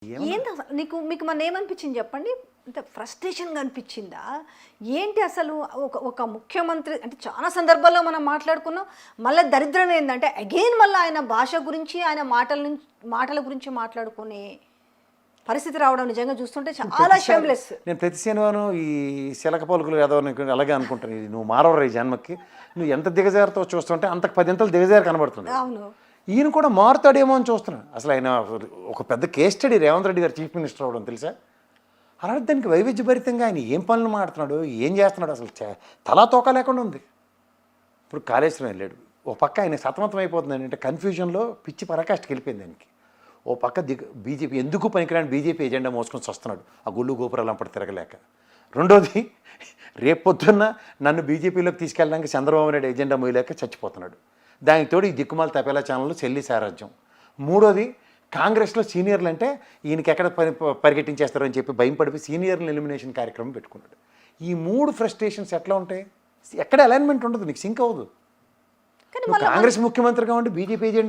ఏమన్నా ఏంటి అసలు మీకు మన ఏమనిపించింది చెప్పండి? అంటే ఫ్రస్ట్రేషన్‌గా అనిపించిందా? ఏంటి అసలు ఒక ముఖ్యమంత్రి అంటే చాలా సందర్భాల్లో మనం మాట్లాడుకున్నాం. మళ్ళా దరిద్రం ఏందంటే అగైన్ మళ్ళా ఆయన భాష గురించి, ఆయన మాటల గురించి మాట్లాడుకునే పరిస్థితి రావడం నిజంగా చూస్తుంటే చాలా షేమ్‌లెస్. నేను ప్రతి శనివారం ఈ శిలక పలుకులు ఏదో అలాగే అనుకుంటాను. ఇది నువ్వు మారవరా ఈ జన్మకి, నువ్వు ఎంత దిగజారుతో చూస్తుంటే అంతకు 10 ఇంతలు దిగజారు కనబడుతుంది. అవును. ఈయన కూడా మారుతాడేమో అని చూస్తున్నాను. అసలు ఆయన ఒక పెద్ద కేస్ స్టడీ రేవంత్ రెడ్డి గారు చీఫ్ మినిస్టర్ అవ్వడం తెలుసా? అలాంటి దానికి వైవిధ్యభరితంగా ఆయన ఏం పనులు మాడుతున్నాడు, ఏం చేస్తున్నాడు, అసలు తలా తోక లేకుండా ఉంది. ఇప్పుడు కాళేశ్వరం వెళ్ళాడు, ఓ పక్క ఆయన సతమతం అయిపోతుంది అంటే కన్ఫ్యూజన్లో పిచ్చి పరాకాష్ఠకి వెళ్ళిపోయింది ఆయనకి. ఓ పక్క బీజేపీ ఎందుకు పనికిరాని బీజేపీ ఎజెండా మోసుకొని వస్తున్నాడు ఆ గుళ్ళు గోపురాలు అంపటి తిరగలేక. రెండోది రేపు పొద్దున్న నన్ను బీజేపీలోకి తీసుకెళ్ళడానికి చంద్రబాబు నాయుడు ఎజెండా మోయలేక చచ్చిపోతున్నాడు. దానికి తోడు ఈ దిక్కుమాల తపేలా ఛానల్లో చెల్లి సారాజ్యం. మూడోది కాంగ్రెస్లో సీనియర్లు అంటే ఈయనకి ఎక్కడ పరిగెట్టించేస్తారో అని చెప్పి భయం పడిపోయి సీనియర్లు ఎలిమినేషన్ కార్యక్రమం పెట్టుకున్నాడు. ఈ 3 ఫ్రస్ట్రేషన్స్ ఎట్లా ఉంటాయి? ఎక్కడ అలైన్మెంట్ ఉండదు, నీకు సింక్ అవ్వదు. కాంగ్రెస్ ముఖ్యమంత్రిగా ఉండి బీజేపీ ఎజెండా